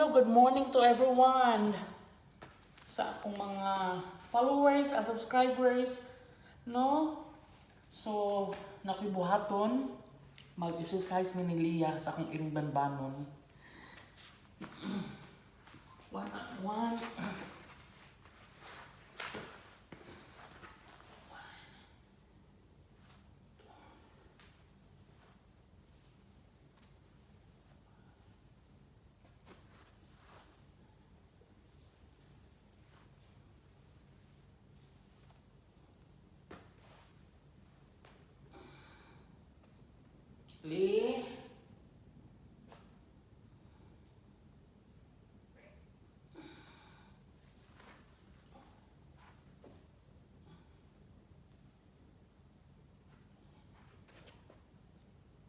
hello, good morning to everyone. Sa akong mga followers and subscribers, no? So, nakibuhaton, mag-exercise mi ni Lia sa akong iring banbanon. One at one. Lee.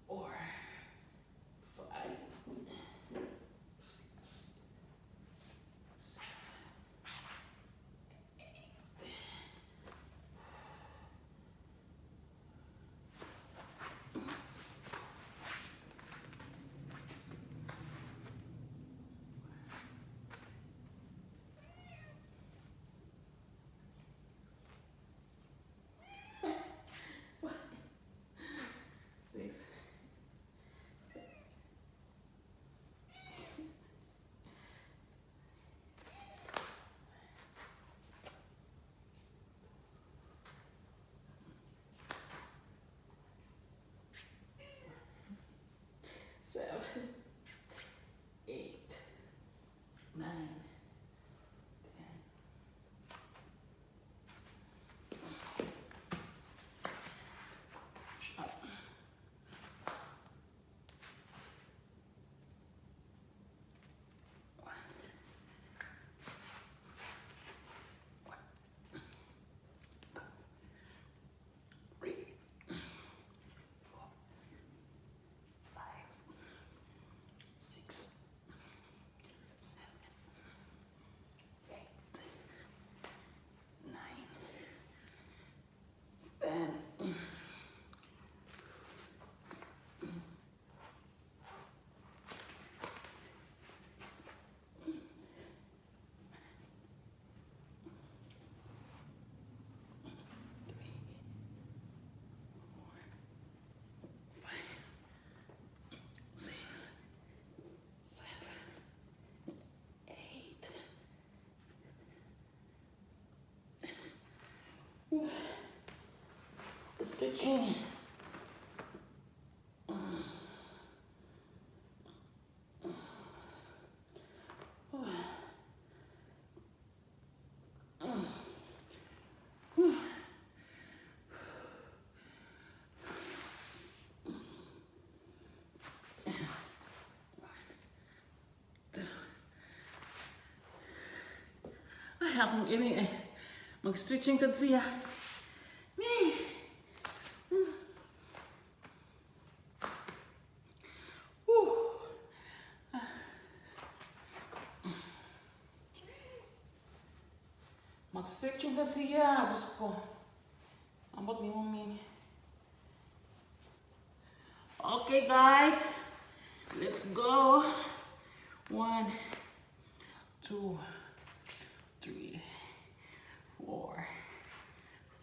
Or 5, 6, 7, 8. Seven, 8, 9, 10. Up. 3, 4, 5, 6, 7, 8, 9, 10. Stretching. Ay, akong ini eh. Mag-stretching kad siya. Mag-stretching sa siya. Diyos ko. Ambot ni Mami. Okay, guys. Let's go. 1, 2, 3, 4,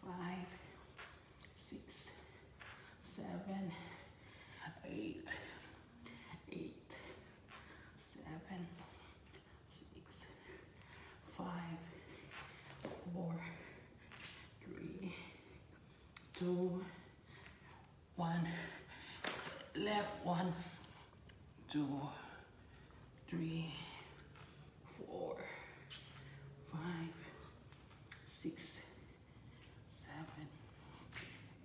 5, 6, 7, 8, 8, 7, 6, 5, 4, 3, 2, 1. Left 1, 2, 3, 4, 5, 6, 7,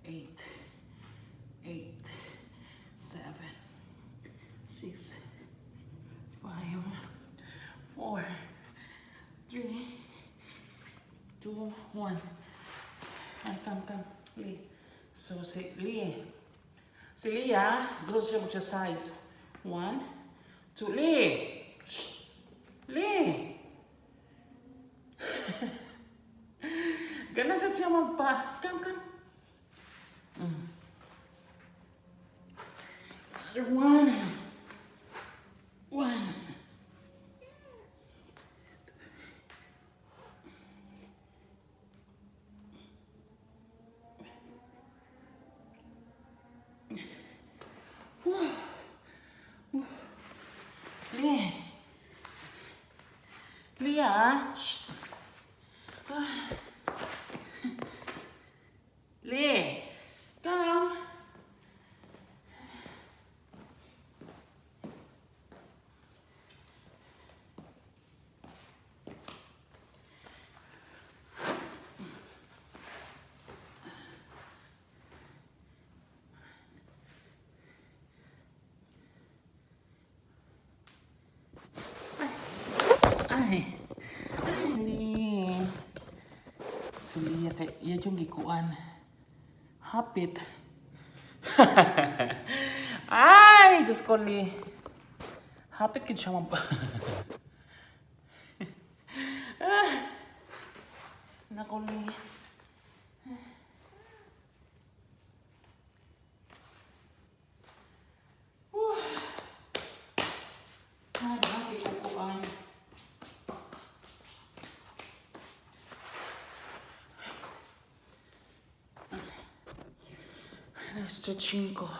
8, 8, 7, 6, 5, 4, 3, 2, 1. Ay, come, Lee. So, si Lee. Si Lia, gusto siya mag-exercise. 1, 2, Lee! Shh! Lee! Ganun siya magpa. Come. 1, 1, siya. Shh. Lee, come. Ay, Lee. Si Lia kay iya yung gikuan. Hapit. Ay, Diyos ko, Lee. Hapit kid siya mampa. Naku, Lee. Ay, hapit ko kuan. Na-stretching ko.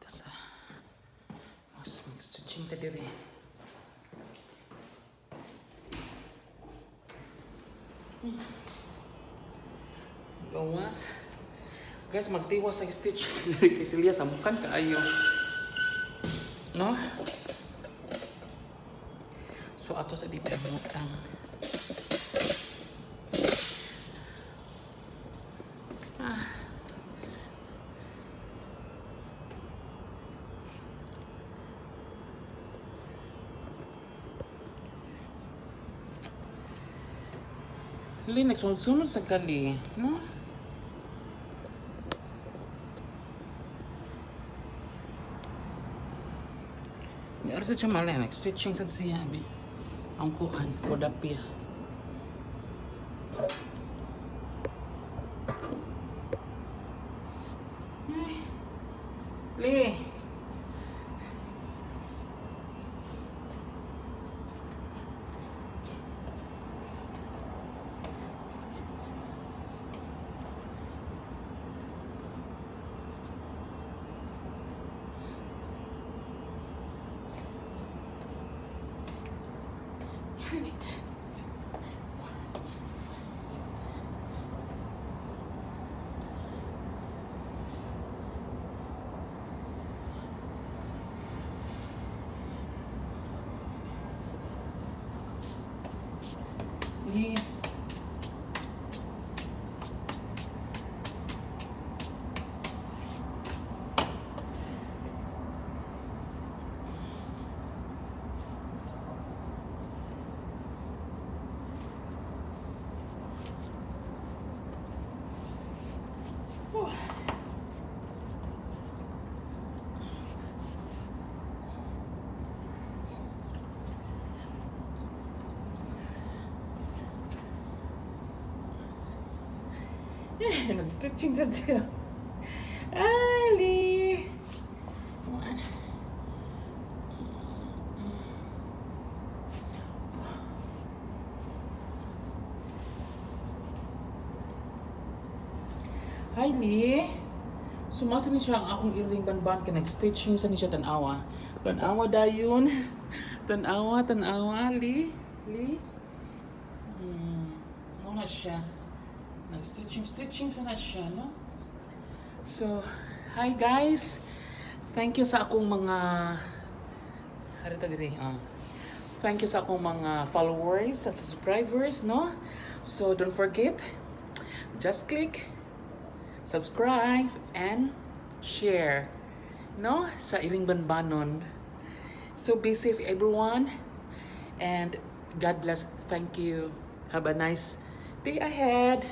Kasi, mas mag-stretching ka diri. Gawas. Guys, magtiwas sa stitch. Kay Celia, samukan kaayo. No? So, ato sa di pagmutang. Li, nagsunod-sunod sa kali. No? Yara sa siya malay, nag-stretching sa siya. Ang kuhan, kodapia. Li. Li. Nag-stretching sa siya. Ali! Hi, Lee. Sumasa ni siya ang akong iring banban ka nag-stretching sa ni siya tanawa. Tanawa dayon. Tanawa, Lee. Lee. Muna siya. Nag-stretching sana siya, no? So, hi guys! Thank you sa akong mga... Harita diri, Thank you sa akong mga followers at subscribers, no? So, don't forget, just click, subscribe, and share, no? Sa iring banbanon. So, be safe everyone, and God bless. Thank you. Have a nice day ahead.